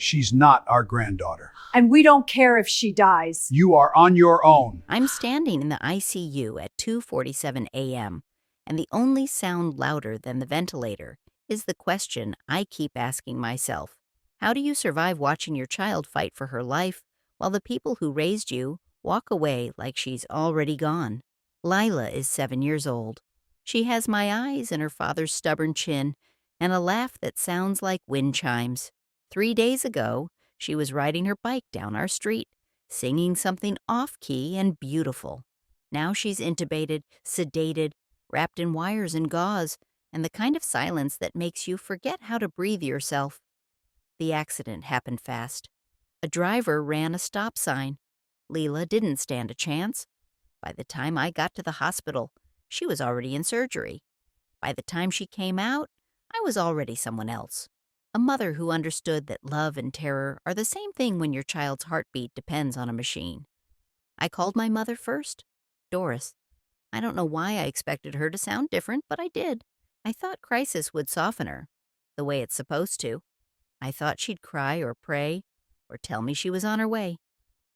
She's not our granddaughter. And we don't care if she dies. You are on your own. I'm standing in the ICU at 2:47 a.m., and the only sound louder than the ventilator is the question I keep asking myself. How do you survive watching your child fight for her life while the people who raised you walk away like she's already gone? Lila is 7 years old. She has my eyes and her father's stubborn chin and a laugh that sounds like wind chimes. 3 days ago, she was riding her bike down our street, singing something off-key and beautiful. Now she's intubated, sedated, wrapped in wires and gauze, and the kind of silence that makes you forget how to breathe yourself. The accident happened fast. A driver ran a stop sign. Leela didn't stand a chance. By the time I got to the hospital, she was already in surgery. By the time she came out, I was already someone else. A mother who understood that love and terror are the same thing when your child's heartbeat depends on a machine. I called my mother first, Doris. I don't know why I expected her to sound different, but I did. I thought crisis would soften her, the way it's supposed to. I thought she'd cry or pray or tell me she was on her way.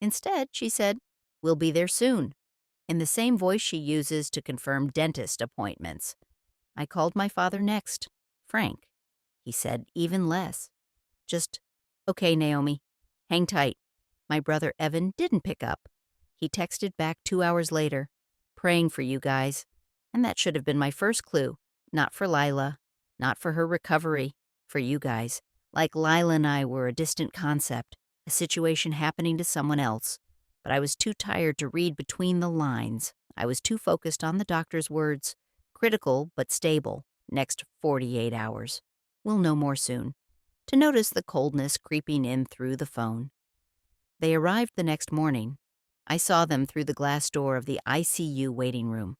Instead, she said, "We'll be there soon," in the same voice she uses to confirm dentist appointments. I called my father next, Frank. He said even less. Just, "Okay, Naomi, hang tight." My brother Evan didn't pick up. He texted back 2 hours later, "Praying for you guys." And that should have been my first clue. Not for Lila, not for her recovery, for you guys. Like Lila and I were a distant concept, a situation happening to someone else. But I was too tired to read between the lines. I was too focused on the doctor's words. Critical but stable. Next 48 hours. We'll know more soon. To notice the coldness creeping in through the phone. They arrived the next morning. I saw them through the glass door of the ICU waiting room.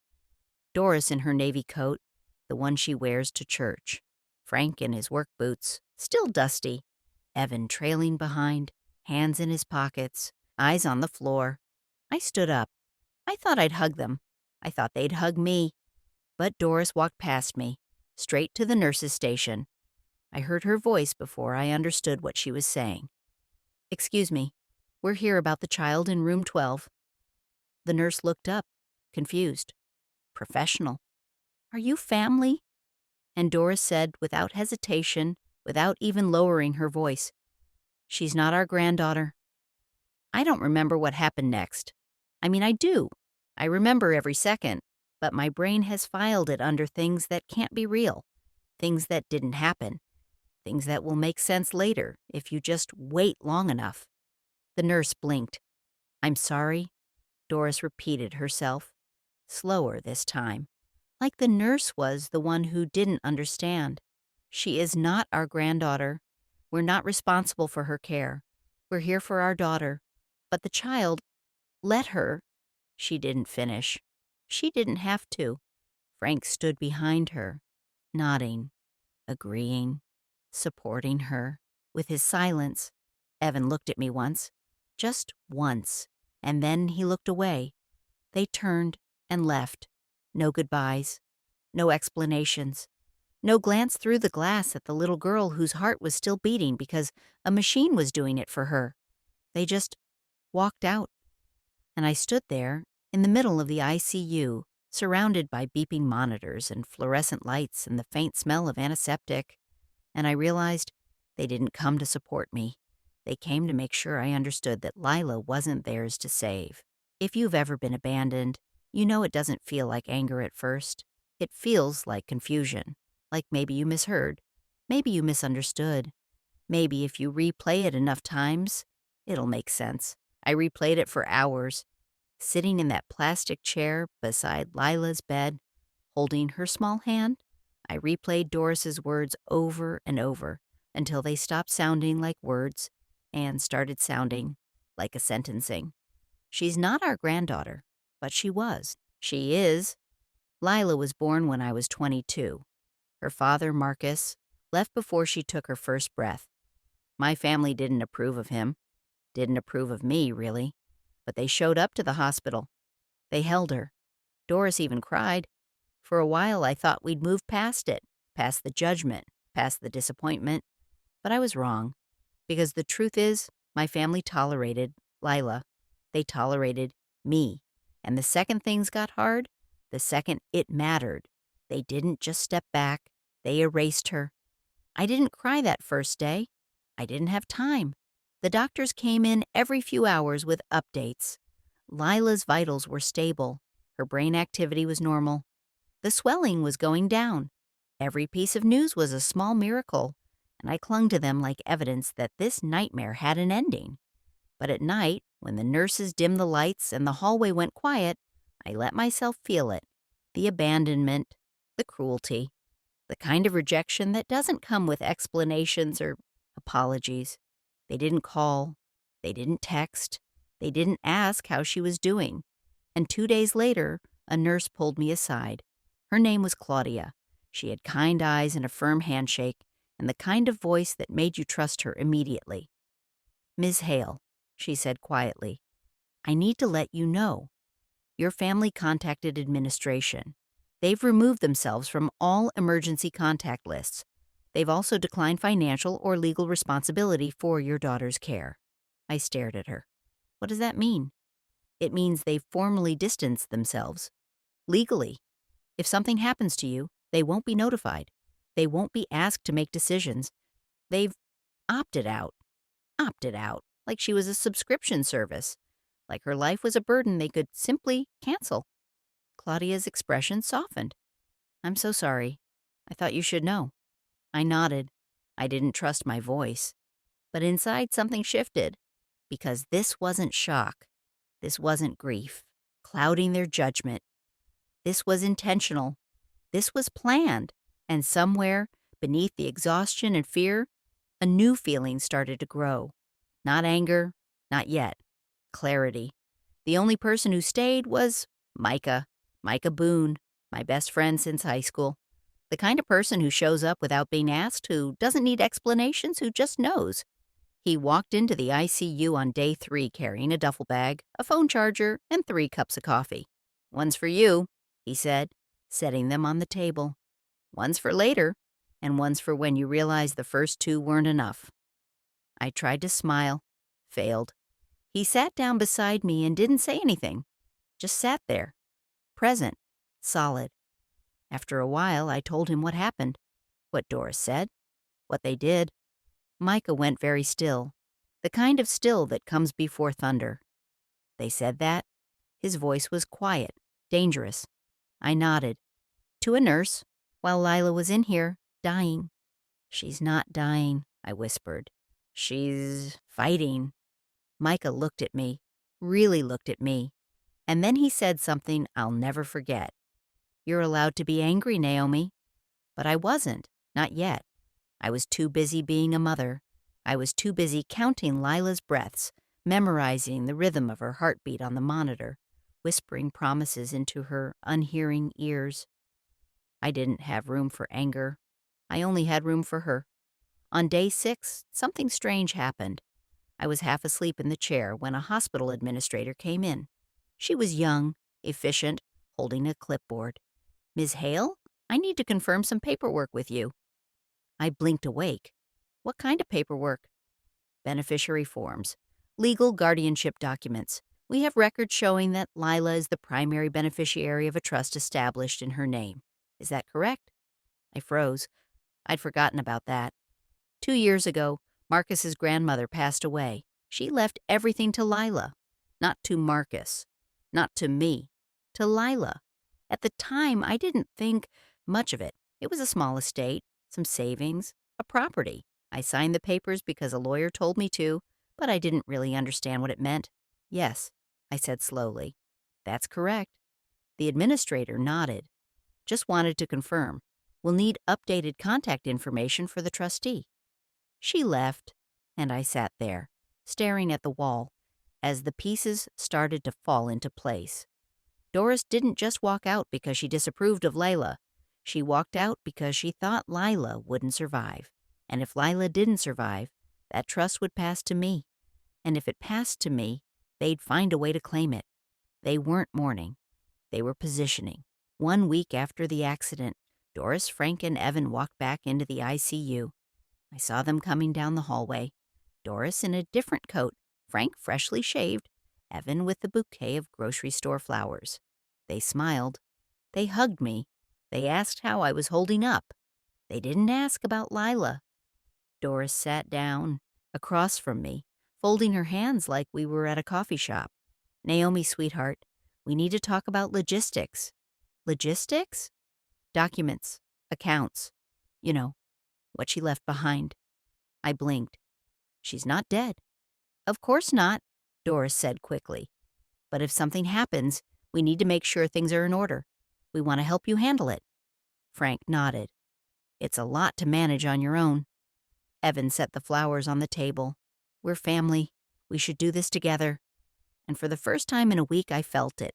Doris in her navy coat, the one she wears to church. Frank in his work boots, still dusty. Evan trailing behind, hands in his pockets, eyes on the floor. I stood up. I thought I'd hug them. I thought they'd hug me. But Doris walked past me, straight to the nurse's station. I heard her voice before I understood what she was saying. "Excuse me, we're here about the child in room 12. The nurse looked up, confused. Professional. "Are you family?" And Doris said, without hesitation, without even lowering her voice, "She's not our granddaughter." I don't remember what happened next. I mean, I do. I remember every second, but my brain has filed it under things that can't be real, things that didn't happen, things that will make sense later if you just wait long enough. The nurse blinked. "I'm sorry," Doris repeated herself, slower this time, like the nurse was the one who didn't understand. "She is not our granddaughter. We're not responsible for her care. We're here for our daughter. But the child, let her." She didn't finish. She didn't have to. Frank stood behind her, nodding, agreeing, supporting her. With his silence, Evan looked at me once, just once, and then he looked away. They turned and left. No goodbyes, no explanations, no glance through the glass at the little girl whose heart was still beating because a machine was doing it for her. They just walked out. And I stood there in the middle of the ICU, surrounded by beeping monitors and fluorescent lights and the faint smell of antiseptic. And I realized they didn't come to support me. They came to make sure I understood that Lila wasn't theirs to save. If you've ever been abandoned, you know it doesn't feel like anger at first. It feels like confusion, like maybe you misheard, maybe you misunderstood. Maybe if you replay it enough times, it'll make sense. I replayed it for hours, sitting in that plastic chair beside Lila's bed, holding her small hand. I replayed Doris's words over and over until they stopped sounding like words and started sounding like a sentencing. She's not our granddaughter, but she was. She is. Lila was born when I was 22. Her father, Marcus, left before she took her first breath. My family didn't approve of him. Didn't approve of me, really. But they showed up to the hospital. They held her. Doris even cried. For a while, I thought we'd move past it, past the judgment, past the disappointment. But I was wrong. Because the truth is, my family tolerated Lila. They tolerated me. And the second things got hard, the second it mattered, they didn't just step back, they erased her. I didn't cry that first day. I didn't have time. The doctors came in every few hours with updates. Lila's vitals were stable. Her brain activity was normal. The swelling was going down. Every piece of news was a small miracle, and I clung to them like evidence that this nightmare had an ending. But at night, when the nurses dimmed the lights and the hallway went quiet, I let myself feel it. The abandonment, the cruelty, the kind of rejection that doesn't come with explanations or apologies. They didn't call. They didn't text. They didn't ask how she was doing. And 2 days later, a nurse pulled me aside. Her name was Claudia. She had kind eyes and a firm handshake, and the kind of voice that made you trust her immediately. "Ms. Hale," she said quietly, "I need to let you know. Your family contacted administration. They've removed themselves from all emergency contact lists. They've also declined financial or legal responsibility for your daughter's care." I stared at her. What does that mean? It means they've formally distanced themselves. Legally. If something happens to you, they won't be notified. They won't be asked to make decisions. They've opted out. Opted out. Like she was a subscription service. Like her life was a burden they could simply cancel. Claudia's expression softened. "I'm so sorry. I thought you should know." I nodded. I didn't trust my voice. But inside something shifted. Because this wasn't shock. This wasn't grief, clouding their judgment. This was intentional. This was planned. And somewhere, beneath the exhaustion and fear, a new feeling started to grow. Not anger, not yet. Clarity. The only person who stayed was Micah. Micah Boone, my best friend since high school. The kind of person who shows up without being asked, who doesn't need explanations, who just knows. He walked into the ICU on day 3 carrying a duffel bag, a phone charger, and 3 cups of coffee. "One's for you," he said, setting them on the table. "One's for later, and one's for when you realize the first 2 weren't enough." I tried to smile, failed. He sat down beside me and didn't say anything, just sat there, present, solid. After a while, I told him what happened, what Doris said, what they did. Micah went very still, the kind of still that comes before thunder. "They said that?" His voice was quiet, dangerous. I nodded. "To a nurse, while Lila was in here, dying." "She's not dying," I whispered. "She's fighting." Micah looked at me, really looked at me, and then he said something I'll never forget. "You're allowed to be angry, Naomi." But I wasn't, not yet. I was too busy being a mother. I was too busy counting Lila's breaths, memorizing the rhythm of her heartbeat on the monitor, whispering promises into her unhearing ears. I didn't have room for anger. I only had room for her. On day 6, something strange happened. I was half asleep in the chair when a hospital administrator came in. She was young, efficient, holding a clipboard. "Ms. Hale, I need to confirm some paperwork with you." I blinked awake. "What kind of paperwork?" "Beneficiary forms. Legal guardianship documents. We have records showing that Lila is the primary beneficiary of a trust established in her name. Is that correct?" I froze. I'd forgotten about that. 2 years ago, Marcus's grandmother passed away. She left everything to Lila. Not to Marcus. Not to me. To Lila. At the time, I didn't think much of it. It was a small estate, some savings, a property. I signed the papers because a lawyer told me to, but I didn't really understand what it meant. "Yes," I said slowly. "That's correct." The administrator nodded. "Just wanted to confirm. We'll need updated contact information for the trustee." She left, and I sat there, staring at the wall, as the pieces started to fall into place. Doris didn't just walk out because she disapproved of Lila. She walked out because she thought Lila wouldn't survive. And if Lila didn't survive, that trust would pass to me. And if it passed to me, they'd find a way to claim it. They weren't mourning. They were positioning. 1 week after the accident, Doris, Frank, and Evan walked back into the ICU. I saw them coming down the hallway. Doris in a different coat, Frank freshly shaved, Evan with the bouquet of grocery store flowers. They smiled. They hugged me. They asked how I was holding up. They didn't ask about Lila. Doris sat down across from me, folding her hands like we were at a coffee shop. Naomi, sweetheart, we need to talk about logistics. Logistics? Documents, accounts. You know, what she left behind. I blinked. She's not dead. Of course not, Doris said quickly. But if something happens, we need to make sure things are in order. We want to help you handle it. Frank nodded. It's a lot to manage on your own. Evan set the flowers on the table. We're family. We should do this together. And for the first time in a week, I felt it.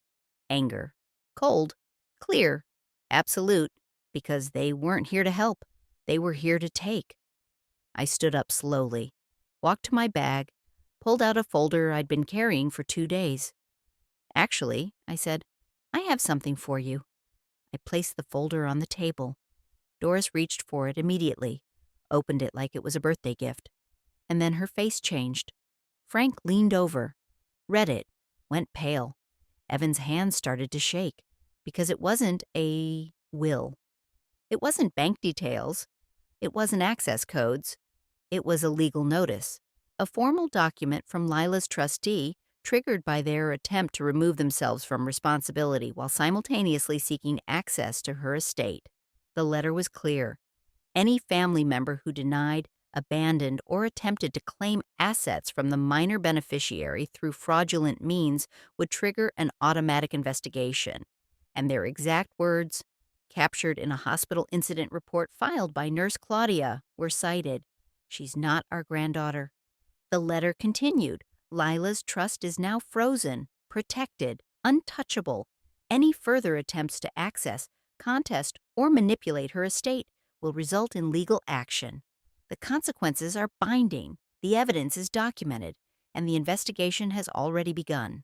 Anger. Cold. Clear. Absolute. Because they weren't here to help. They were here to take. I stood up slowly, walked to my bag, pulled out a folder I'd been carrying for 2 days. Actually, I said, I have something for you. I placed the folder on the table. Doris reached for it immediately, opened it like it was a birthday gift. And then her face changed. Frank leaned over, read it, went pale. Evan's hands started to shake because it wasn't a will. It wasn't bank details. It wasn't access codes. It was a legal notice, a formal document from Lila's trustee triggered by their attempt to remove themselves from responsibility while simultaneously seeking access to her estate. The letter was clear. Any family member who denied, abandoned, or attempted to claim assets from the minor beneficiary through fraudulent means would trigger an automatic investigation. And their exact words, captured in a hospital incident report filed by Nurse Claudia, were cited. She's not our granddaughter. The letter continued. Lila's trust is now frozen, protected, untouchable. Any further attempts to access, contest, or manipulate her estate will result in legal action. The consequences are binding, the evidence is documented, and the investigation has already begun.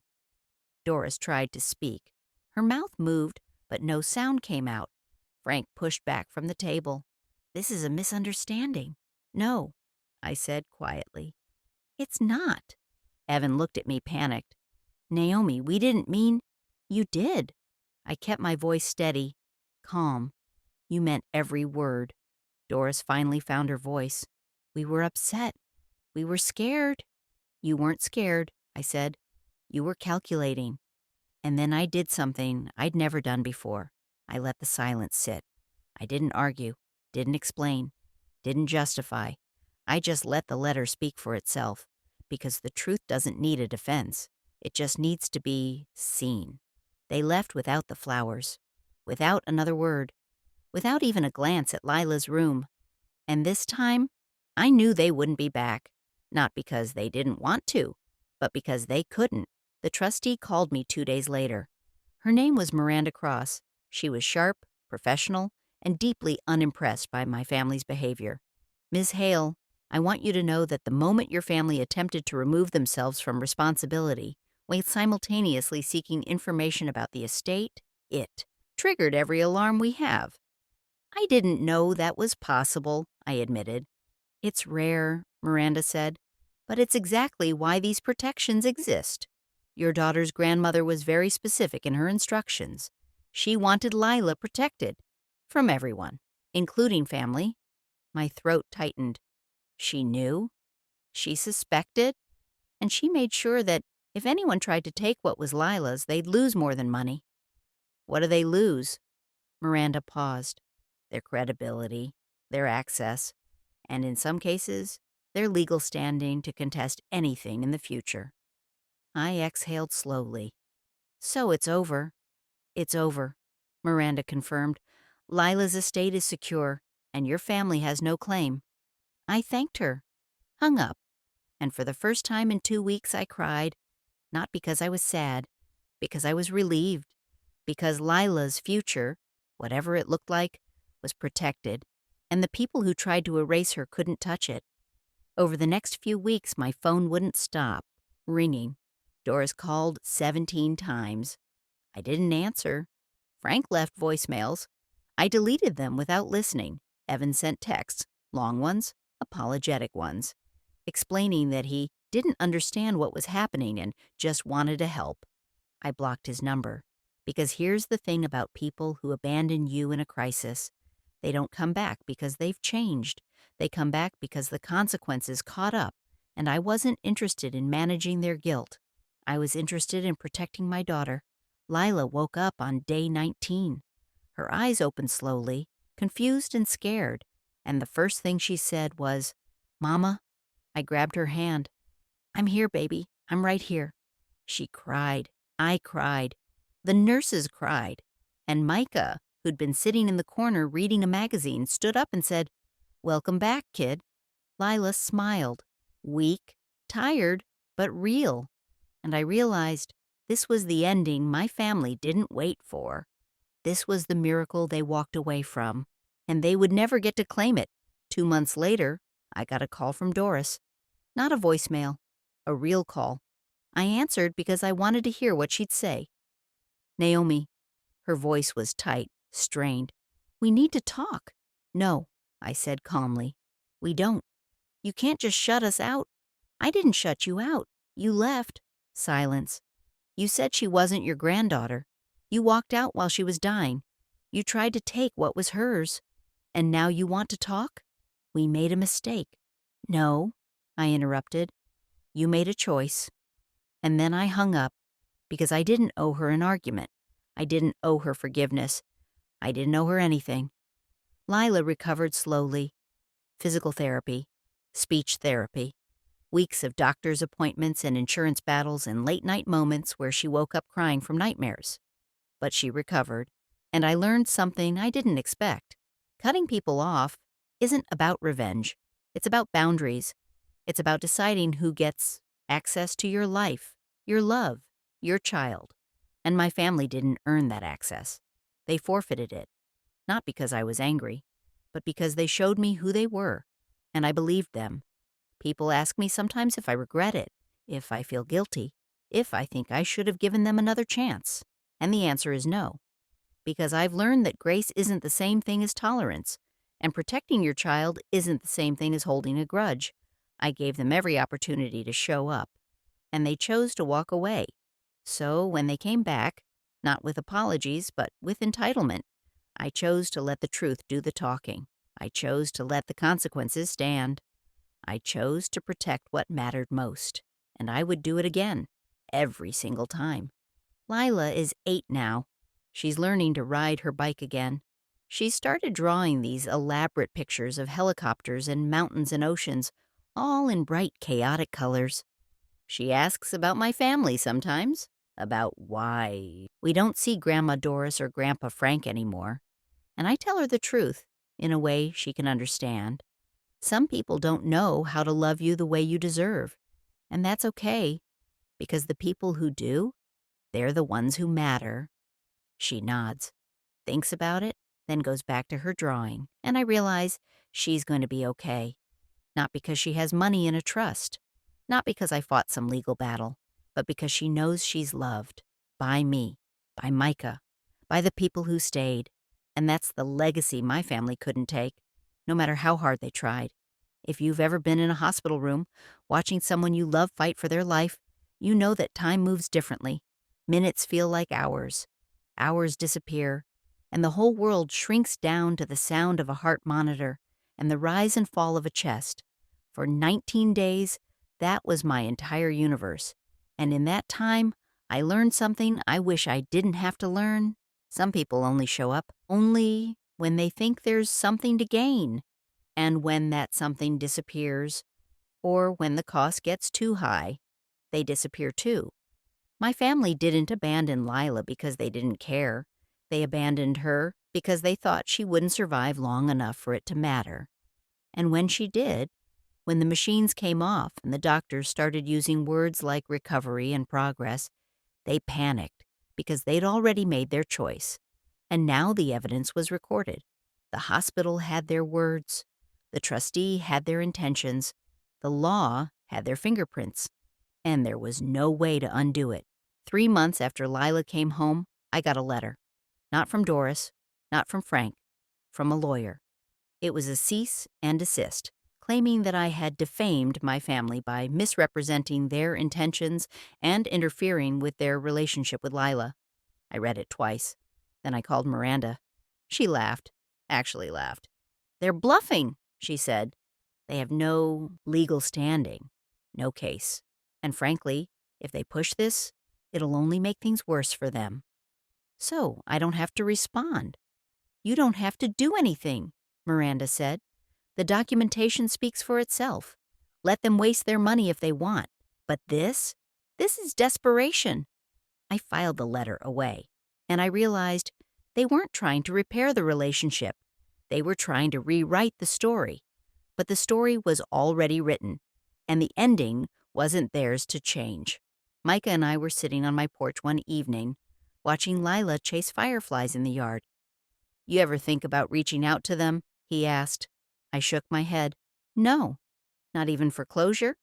Doris tried to speak. Her mouth moved, but no sound came out. Frank pushed back from the table. This is a misunderstanding. No, I said quietly. It's not. Evan looked at me panicked. Naomi, we didn't mean. You did. I kept my voice steady, calm. You meant every word. Doris finally found her voice. We were upset. We were scared. You weren't scared, I said. You were calculating. And then I did something I'd never done before. I let the silence sit. I didn't argue, didn't explain, didn't justify. I just let the letter speak for itself, because the truth doesn't need a defense. It just needs to be seen. They left without the flowers, without another word, without even a glance at Lila's room. And this time, I knew they wouldn't be back, not because they didn't want to, but because they couldn't. The trustee called me 2 days later. Her name was Miranda Cross. She was sharp, professional, and deeply unimpressed by my family's behavior. Ms. Hale, I want you to know that the moment your family attempted to remove themselves from responsibility, while simultaneously seeking information about the estate, it triggered every alarm we have. I didn't know that was possible, I admitted. It's rare, Miranda said, but it's exactly why these protections exist. Your daughter's grandmother was very specific in her instructions. She wanted Lila protected from everyone, including family. My throat tightened. She knew, she suspected, and she made sure that if anyone tried to take what was Lila's, they'd lose more than money. What do they lose? Miranda paused. Their credibility, their access, and in some cases, their legal standing to contest anything in the future. I exhaled slowly. So it's over. It's over, Miranda confirmed. Lila's estate is secure, and your family has no claim. I thanked her, hung up, and for the first time in 2 weeks I cried, not because I was sad, because I was relieved, because Lila's future, whatever it looked like, was protected, and the people who tried to erase her couldn't touch it. Over the next few weeks, my phone wouldn't stop ringing. Doris called 17 times. I didn't answer. Frank left voicemails. I deleted them without listening. Evan sent texts, long ones, apologetic ones. explaining that he didn't understand what was happening and just wanted to help. I blocked his number. Because here's the thing about people who abandon you in a crisis. They don't come back because they've changed. They come back because the consequences caught up, and I wasn't interested in managing their guilt. I was interested in protecting my daughter. Lila woke up on day 19. Her eyes opened slowly, confused and scared, and the first thing she said was, "Mama." I grabbed her hand. "I'm here, baby. I'm right here." She cried. I cried. The nurses cried. And Micah, who'd been sitting in the corner reading a magazine, stood up and said, "Welcome back, kid." Lila smiled. Weak, tired, but real. And I realized this was the ending my family didn't wait for. This was the miracle they walked away from. And they would never get to claim it. 2 months later, I got a call from Doris. Not a voicemail, a real call. I answered because I wanted to hear what she'd say. "Naomi." Her voice was tight, strained. "We need to talk." "No," I said calmly. "We don't. You can't just shut us out." "I didn't shut you out. You left." Silence. "You said she wasn't your granddaughter. You walked out while she was dying. You tried to take what was hers. And now you want to talk? We made a mistake." "No," I interrupted. "You made a choice." And then I hung up because I didn't owe her an argument. I didn't owe her forgiveness. I didn't owe her anything. Lila recovered slowly. Physical therapy, speech therapy, weeks of doctor's appointments and insurance battles and late-night moments where she woke up crying from nightmares. But she recovered, and I learned something I didn't expect. Cutting people off isn't about revenge. It's about boundaries. It's about deciding who gets access to your life, your love, your child. And my family didn't earn that access. They forfeited it. Not because I was angry, but because they showed me who they were, and I believed them. People ask me sometimes if I regret it, if I feel guilty, if I think I should have given them another chance. And the answer is no. Because I've learned that grace isn't the same thing as tolerance, and protecting your child isn't the same thing as holding a grudge. I gave them every opportunity to show up, and they chose to walk away. So when they came back, not with apologies, but with entitlement, I chose to let the truth do the talking. I chose to let the consequences stand. I chose to protect what mattered most, and I would do it again, every single time. Lila is 8 now. She's learning to ride her bike again. She started drawing these elaborate pictures of helicopters and mountains and oceans, all in bright, chaotic colors. She asks about my family sometimes, about why we don't see Grandma Doris or Grandpa Frank anymore. And I tell her the truth, in a way she can understand. Some people don't know how to love you the way you deserve. And that's okay, because the people who do, they're the ones who matter. She nods, thinks about it, then goes back to her drawing, and I realize she's going to be okay. Not because she has money in a trust, not because I fought some legal battle, but because she knows she's loved. By me, by Micah, by the people who stayed. And that's the legacy my family couldn't take, no matter how hard they tried. If you've ever been in a hospital room, watching someone you love fight for their life, you know that time moves differently. Minutes feel like hours. Hours disappear, and the whole world shrinks down to the sound of a heart monitor and the rise and fall of a chest. For 19 days, that was my entire universe. And in that time, I learned something I wish I didn't have to learn. Some people only show up only when they think there's something to gain, and when that something disappears, or when the cost gets too high, they disappear too. My family didn't abandon Lila because they didn't care. They abandoned her because they thought she wouldn't survive long enough for it to matter. And when she did, when the machines came off and the doctors started using words like recovery and progress, they panicked because they'd already made their choice. And now the evidence was recorded. The hospital had their words. The trustee had their intentions. The law had their fingerprints. And there was no way to undo it. 3 months after Lila came home, I got a letter. Not from Doris, not from Frank, from a lawyer. It was a cease and desist, claiming that I had defamed my family by misrepresenting their intentions and interfering with their relationship with Lila. I read it twice. Then I called Miranda. She laughed, actually laughed. "They're bluffing," she said. "They have no legal standing, no case. And frankly, if they push this, it'll only make things worse for them. So I don't have to respond." "You don't have to do anything," Miranda said. "The documentation speaks for itself. Let them waste their money if they want. But this is desperation." I filed the letter away, and I realized they weren't trying to repair the relationship. They were trying to rewrite the story. But the story was already written, and the ending wasn't theirs to change. Micah and I were sitting on my porch one evening, watching Lila chase fireflies in the yard. "You ever think about reaching out to them?" he asked. I shook my head. "No, not even for closure?"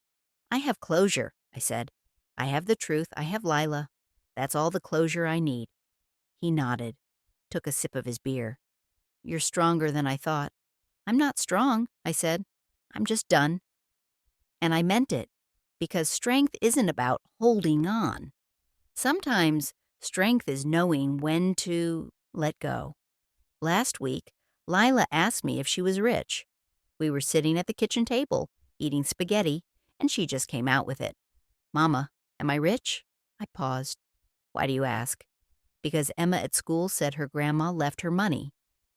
"I have closure," I said. "I have the truth. I have Lila. That's all the closure I need." He nodded, took a sip of his beer. "You're stronger than I thought." "I'm not strong," I said. "I'm just done." And I meant it, because strength isn't about holding on. Sometimes strength is knowing when to let go. Last week, Lila asked me if she was rich. We were sitting at the kitchen table, eating spaghetti, and she just came out with it. "Mama, am I rich?" I paused. "Why do you ask?" "Because Emma at school said her grandma left her money,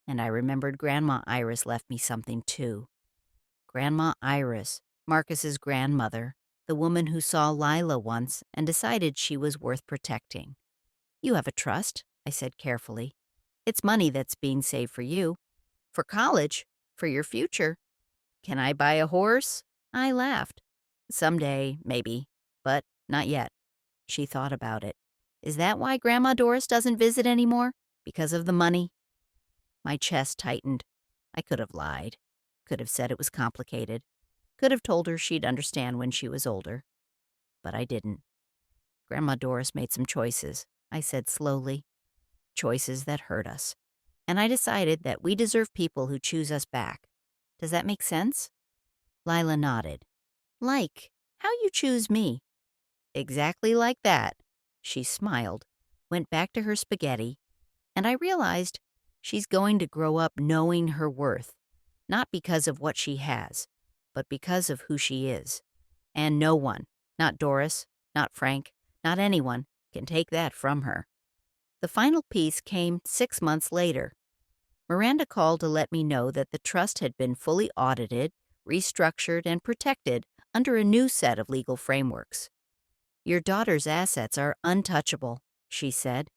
and I remembered Grandma Iris left me something too." Grandma Iris, Marcus's grandmother, the woman who saw Lila once and decided she was worth protecting. "You have a trust," I said carefully. "It's money that's being saved for you. For college. For your future. Can I buy a horse?" I laughed. "Someday, maybe. But not yet." She thought about it. "Is that why Grandma Doris doesn't visit anymore? Because of the money?" My chest tightened. I could have lied. Could have said it was complicated. Could have told her she'd understand when she was older. But I didn't. "Grandma Doris made some choices," I said slowly. "Choices that hurt us. And I decided that we deserve people who choose us back. Does that make sense?" Lila nodded. "Like how you choose me." "Exactly like that." She smiled, went back to her spaghetti, and I realized she's going to grow up knowing her worth, not because of what she has, but because of who she is. And no one, not Doris, not Frank, not anyone, can take that from her. The final piece came 6 months later. Miranda called to let me know that the trust had been fully audited, restructured, and protected under a new set of legal frameworks. "Your daughter's assets are untouchable," she said,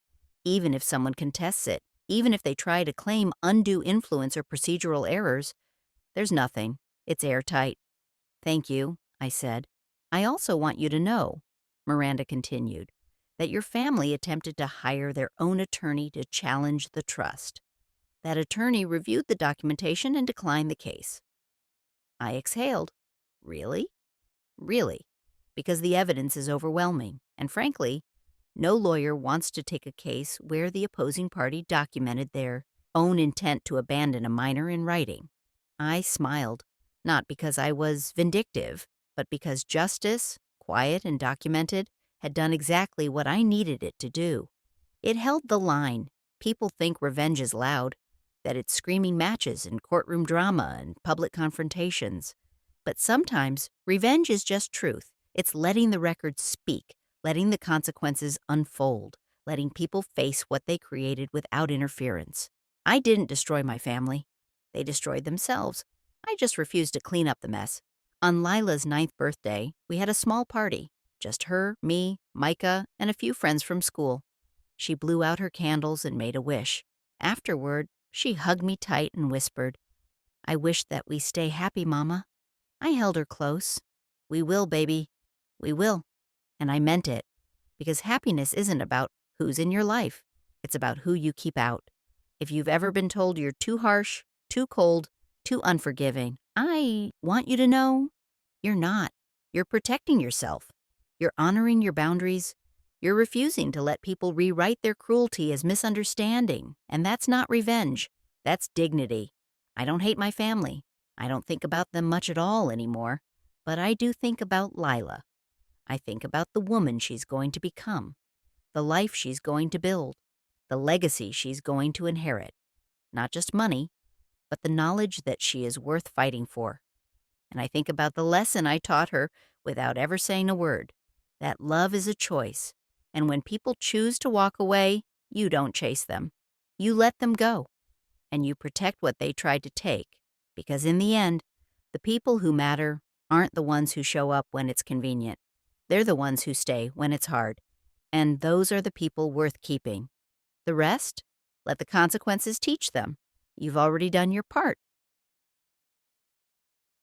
"even if someone contests it, even if they try to claim undue influence or procedural errors. There's nothing. It's airtight." "Thank you," I said. "I also want you to know," Miranda continued, "that your family attempted to hire their own attorney to challenge the trust. That attorney reviewed the documentation and declined the case." I exhaled. "Really?" "Really. Because the evidence is overwhelming, and frankly, no lawyer wants to take a case where the opposing party documented their own intent to abandon a minor in writing." I smiled, not because I was vindictive, but because justice, quiet and documented, had done exactly what I needed it to do. It held the line. People think revenge is loud, that it's screaming matches and courtroom drama and public confrontations. But sometimes revenge is just truth. It's letting the record speak, letting the consequences unfold, letting people face what they created without interference. I didn't destroy my family. They destroyed themselves. I just refused to clean up the mess. On Lila's 9th birthday, we had a small party. Just her, me, Micah, and a few friends from school. She blew out her candles and made a wish. Afterward, she hugged me tight and whispered, "I wish that we stay happy, Mama." I held her close. "We will, baby. We will." And I meant it. Because happiness isn't about who's in your life. It's about who you keep out. If you've ever been told you're too harsh, too cold, too unforgiving, I want you to know you're not. You're protecting yourself. You're honoring your boundaries. You're refusing to let people rewrite their cruelty as misunderstanding. And that's not revenge. That's dignity. I don't hate my family. I don't think about them much at all anymore, but I do think about Lila. I think about the woman she's going to become, the life she's going to build, the legacy she's going to inherit. Not just money, but the knowledge that she is worth fighting for. And I think about the lesson I taught her without ever saying a word, that love is a choice, and when people choose to walk away, you don't chase them. You let them go, and you protect what they tried to take, because in the end, the people who matter aren't the ones who show up when it's convenient. They're the ones who stay when it's hard, and those are the people worth keeping. The rest? Let the consequences teach them. You've already done your part.